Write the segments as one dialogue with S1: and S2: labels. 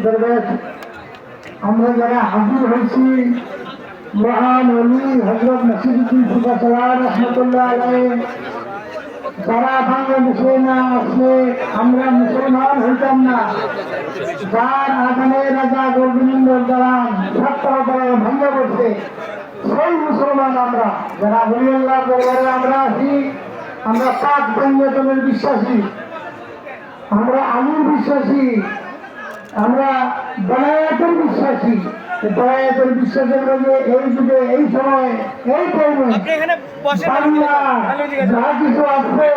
S1: দরবেশ আমরা যারা হাজির হয়েছি মহান অলি হযরত নসিরুদ্দিন ফুকাসালাম রহমতুল্লাহ আলাইহি যারা বাংলাদেশে না আসলে আমরা মুসলমান হইতাম না। যার আগামী রাজা গোবিন্দ দ্বারা ভঙ্গ করছে সেই মুসলমান আমরা যারা হরিয়াল্লাহ দরবারে আমরা আছি। আমরা পাক পঞ্চতমের বিশ্বাসী, আমরা আলীর বিশ্বাসী, আমরা বেলায়েতের বিশ্বাসী। বেলায়েতের বিশ্বাসের মধ্যে এই যুগে এই সময় এই টাইমে বাংলা যা কিছু আছে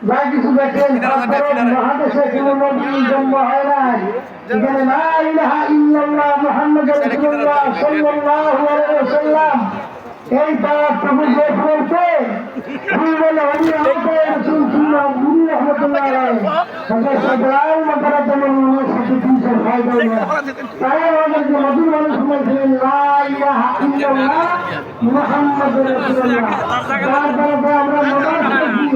S1: যা কিছু দেখেন মহাদেশে কোনো নবী জন্ম হয় নাই। এখানে লা ইলাহা ইল্লাল্লাহ মুহাম্মাদুর রাসূলুল্লাহ সাল্লাল্লাহু আলাইহি ওয়াসাল্লাম এই পাক প্রভু যে বলতে বলে আমি আমাকে রাসূল সুন্নাহ গুরু রাহমাতুল্লাহ আলাইহি তাদের সদাই মাকারাতের মনে সাথে কিছু হয় না। তাই আমাদের যে নবী মানুষ বলেছেন লা ইলাহা ইল্লাল্লাহ মুহাম্মাদুর রাসূলুল্লাহ। তারপরে আমরা নামাজ পড়ি,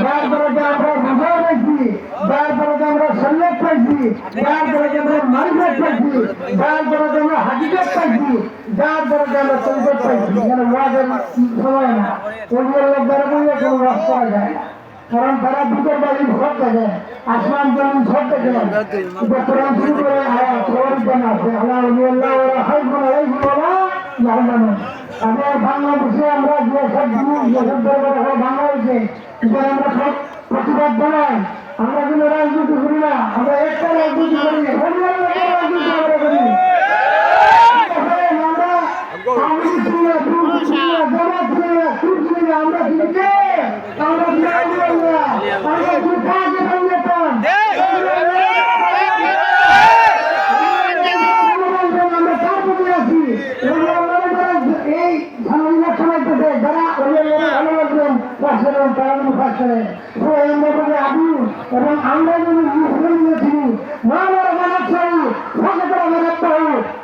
S1: তারপরে আমরা রোজা রাখি, তারপরে আমরা সালাত পড়ি, তারপরে আমরা মারিফাত পড়ি, তারপরে আমরা হাদিস পড়ি, তারপরে আমরা তওবা পড়ি। মানে ওয়াজের সময় না ওগুলো দ্বারা বললে কোনো ওয়াজ করা যায় না, কারণ তারা দুটোর বাড়ি সব থাকে, আসমান জমিন সব থাকে। কোরআন শুরু করে আছে আল্লাহ আমরা বাংলাদেশে আমরা যেসব জিনিস যেসব দরকার বাংলাদেশে এখানে আমরা সব প্রতিবাদ জানাই। আমরা কিন্তু রাজনীতি করি না, আমরা একটা রাজনীতি করি, রাজনীতি আমরা করি। এবং আমরা যদি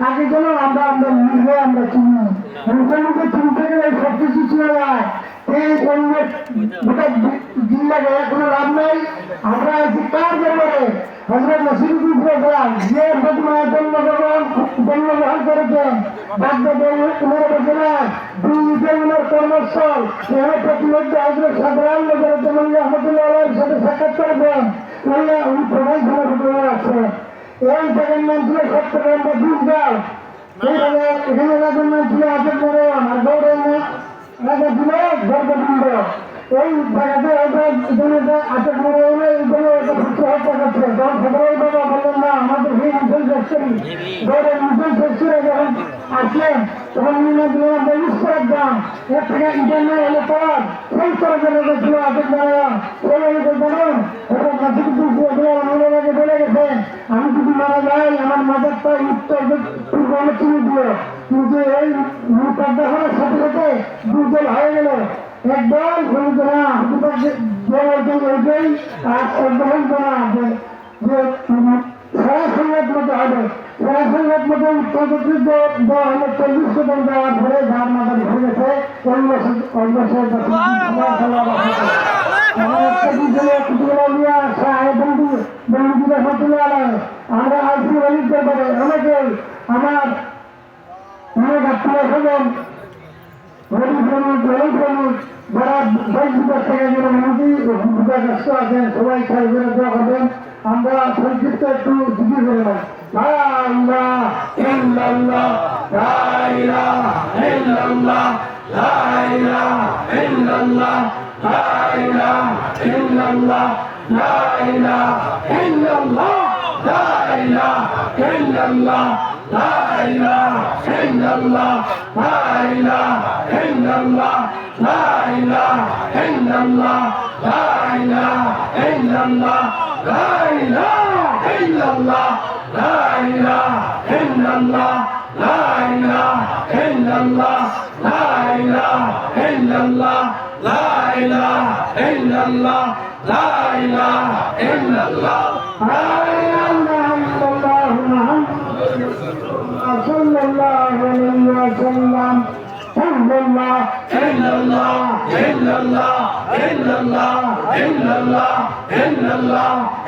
S1: আগে যেন আমরা নিজে আমরা চিনি মুখে চিনতে গেলে সবকিছু চিনে যায়। এই অন্য গোটা জিল্লাকে কোনো লাভ নাই। আমরা আছি কার ব্যাপারে হযরত নসিরুদ্দিন ফুকাসালাম যে জন্মগ্রহণ করেছেন বাগদাদের 15 বছরে দুই কর্মস্থল এখানে প্রতিমধ্যে হযরত সাধারণ রহমতুল্লাহ আলাইহির সাথে সাক্ষাৎ করেছেন। উনি প্রধান ঘটনা আছে। এই জায়গার নাম ছিল চট্টগ্রাম দুর্গাল। এইভাবে এখানে রাজার নাম ছিল আশাক নারায়ণ আর গৌরব রাজা ছিল গর্গবিন্দ। এই জায়গাতে আশাক নারায়ণ হত্যা করছে। তখন সদরাই বাবা বললেন না আমাদের সেই মিশন শেষ করি। গৌরব মিশন শেষ করে যখন আসলেন তখন আমরা ইস্তার দাম এর থেকে ইন্টারনেট হলে পর সেই সরকারের ছিল আশাক নারায়ণ। জানেন বলে গেছেন আমি যদি মারা যাই আমার মাজারটা উত্তর পূর্ব চিনি দিও, কিন্তু এই মুখটা হওয়ার সাথে সাথে দুর্বল হয়ে গেল। একদম বলুন না ওইটাই আর একদম না যে সারা সংঘাত মতো হবে। সারা সংঘাত মতো উত্তর দেওয়া হলো 40 শতাংশ দেওয়ার পরে যার মাথা ভরে গেছে আমরা আইসি অনেক ব্যাপারে অনেকে আমার অনেক আত্মীয় স্বজন যারা 20 বিঘা থেকে বিকাশগ্রস্ত আছেন সবাই খেয়াল করে দেওয়া হবেন। আমরা সংক্ষিপ্ত একটু জিজ্ঞেস করে না